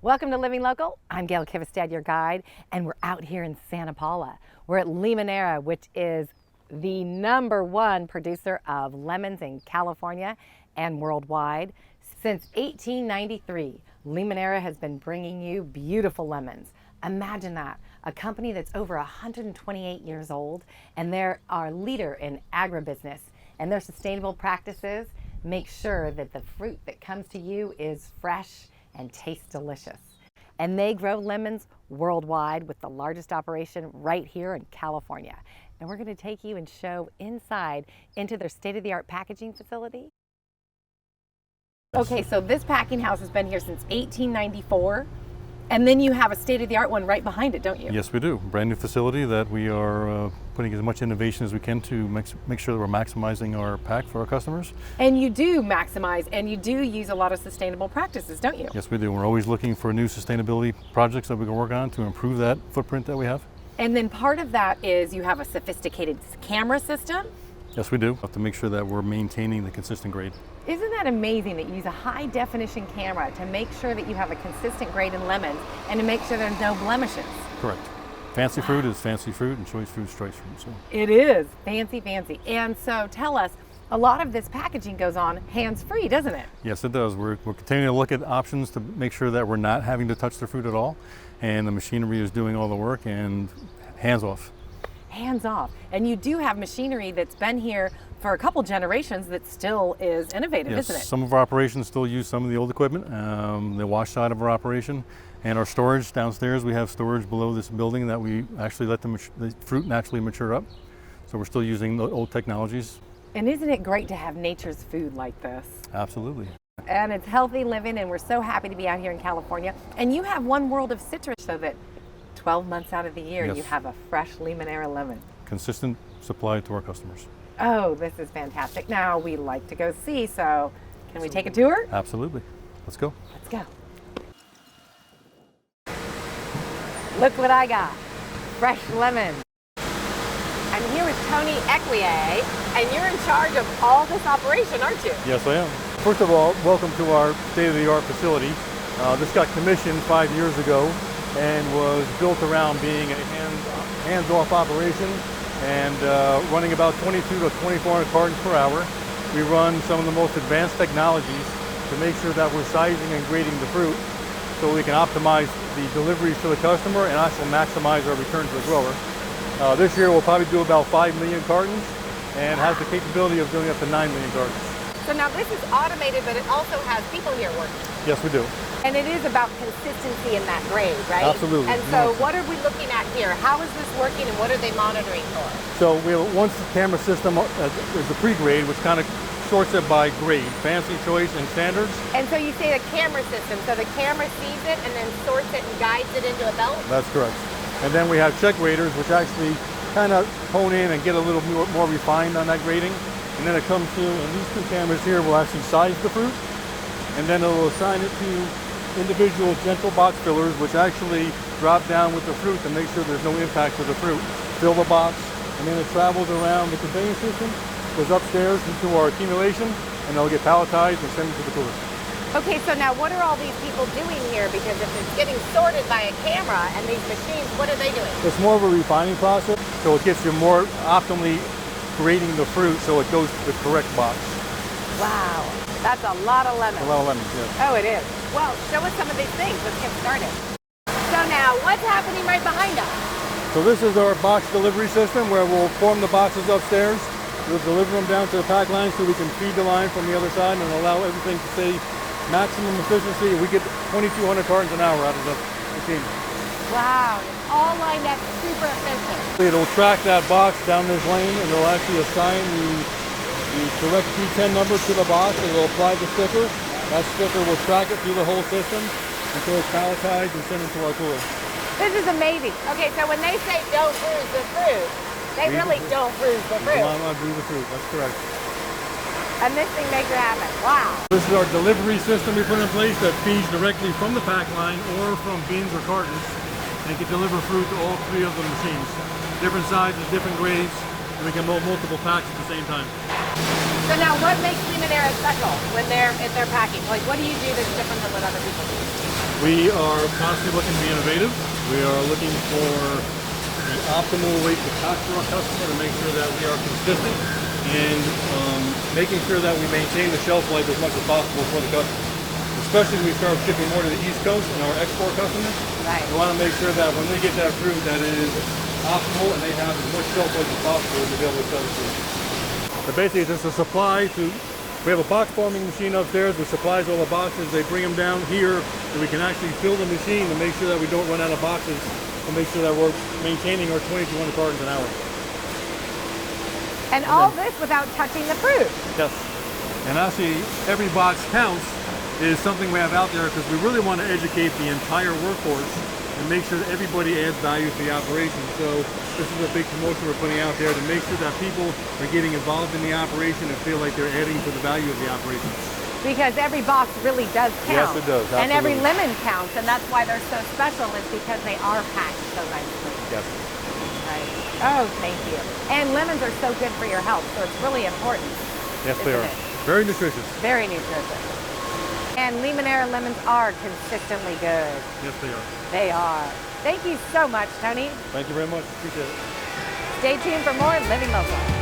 Welcome to Living Local. I'm Gail Kivistad, your guide, and we're out here in Santa Paula. We're at Limoneira, which is the #1 producer of lemons in California and worldwide. Since 1893, Limoneira has been bringing you beautiful lemons. Imagine that, a company that's over 128 years old, and they're our leader in agribusiness, and their sustainable practices make sure that the fruit that comes to you is fresh and tastes delicious. And they grow lemons worldwide with the largest operation right here in California. And we're going to take you and show inside into their state-of-the-art packaging facility. Okay, so this packing house has been here since 1894. And then you have a state-of-the-art one right behind it, don't you? Yes, we do. Brand new facility that we are putting as much innovation as we can to make sure that we're maximizing our pack for our customers. And you do maximize, and you do use a lot of sustainable practices, don't you? Yes, we do. We're always looking for new sustainability projects that we can work on to improve that footprint that we have. And then part of that is you have a sophisticated camera system. Yes, we do. We have to make sure that we're maintaining the consistent grade. Isn't that amazing that you use a high definition camera to make sure that you have a consistent grade in lemons and to make sure there's no blemishes? Correct. Fancy fruit is fancy fruit and choice fruit is choice fruit. So. It is fancy, fancy. And so tell us, a lot of this packaging goes on hands-free, doesn't it? Yes, it does. We're continuing to look at options to make sure that we're not having to touch the fruit at all, and the machinery is doing all the work and hands off. Hands off. And you do have machinery that's been here for a couple generations that still is innovative, yes, isn't it? Some of our operations still use some of the old equipment, the wash side of our operation, and our storage downstairs. We have storage below this building that we actually let the fruit naturally mature up. So we're still using the old technologies. And isn't it great to have nature's food like this? Absolutely. And it's healthy living, and we're so happy to be out here in California. And you have one world of citrus, so that 12 months out of the year, yes, you have a fresh Limoneira lemon. Consistent supply to our customers. Oh, this is fantastic. Now we like to go see, so can we take a tour? Absolutely. Let's go. Let's go. Look what I got. Fresh lemon. I'm here with Tony Equier, and you're in charge of all this operation, aren't you? Yes, I am. First of all, welcome to our state-of-the-art facility. This got commissioned 5 years ago and was built around being a hands-off operation and running about 22 to 2,400 cartons per hour. We run some of the most advanced technologies to make sure that we're sizing and grading the fruit so we can optimize the deliveries to the customer and also maximize our return to the grower. This year we'll probably do about 5 million cartons and has the capability of doing up to 9 million cartons. So now this is automated, but it also has people here working. Yes, we do. And it is about consistency in that grade, right? Absolutely. And so what are we looking at here? How is this working, and what are they monitoring for? So once the camera system is the pre-grade, which kind of sorts it by grade, fancy, choice, and standards. And so you say the camera system, so the camera sees it and then sorts it and guides it into a belt? That's correct. And then we have check graders, which actually kind of hone in and get a little more refined on that grading. And then it comes to, and these two cameras here will actually size the fruit, and then it will assign it to individual gentle box fillers, which actually drop down with the fruit to make sure there's no impact to the fruit. Fill the box, and then it travels around the conveyance system, goes upstairs into our accumulation, and it'll get palletized and sent to the cooler. Okay, so now what are all these people doing here? Because if it's getting sorted by a camera and these machines, what are they doing? It's more of a refining process, so it gets you more optimally grading the fruit so it goes to the correct box. Wow, that's a lot of lemons. A lot of lemons, yes. Oh, it is. Well, show us some of these things. Let's get started. So now, what's happening right behind us? So this is our box delivery system where we'll form the boxes upstairs. We'll deliver them down to the pack line so we can feed the line from the other side and allow everything to stay maximum efficiency. We get 2,200 cartons an hour out of the machine. Wow, it's all lined up super efficient. It'll track that box down this lane, and it'll actually assign the correct P10 number to the box, and it'll apply the sticker. That sticker will track it through the whole system until it's palletized and sent into our cooler. This is amazing. Okay, so when they say don't bruise the fruit, they really don't bruise the fruit. We do not bruise the fruit, that's correct. And this thing makes it happen. Wow. This is our delivery system we put in place that feeds directly from the pack line or from bins or cartons, and can deliver fruit to all 3 of the machines. Different sizes, different grades, and we can mold multiple packs at the same time. So now what makes Limoneira special when they're packing? Like, what do you do that's different than what other people do? We are constantly looking to be innovative. We are looking for the optimal way to talk to our customer to make sure that we are consistent and making sure that we maintain the shelf life as much as possible for the customer. Especially when we start shipping more to the East Coast and our export customers. Right. We want to make sure that when they get that fruit, that it is optimal and they have as much shelf life as possible to be able to sell the fruit. So basically, it's just a supply to. We have a box forming machine upstairs that supplies all the boxes. They bring them down here so we can actually fill the machine to make sure that we don't run out of boxes, to make sure that we're maintaining our 2,200 cartons an hour. And all this without touching the fruit. Yes. And actually, every box counts is something we have out there because we really want to educate the entire workforce and make sure that everybody adds value to the operation. So this is a big promotion we're putting out there to make sure that people are getting involved in the operation and feel like they're adding to the value of the operation. Because every box really does count. Yes, it does. Absolutely. And every lemon counts, and that's why they're so special, is because they are packed so nicely. Yes. Right. Oh, thank you. And lemons are so good for your health, so it's really important. Yes, they are. It? Very nutritious. Very nutritious. And Limoneira lemons are consistently good. Yes, they are. They are. Thank you so much, Tony. Thank you very much. Appreciate it. Stay tuned for more Living Local.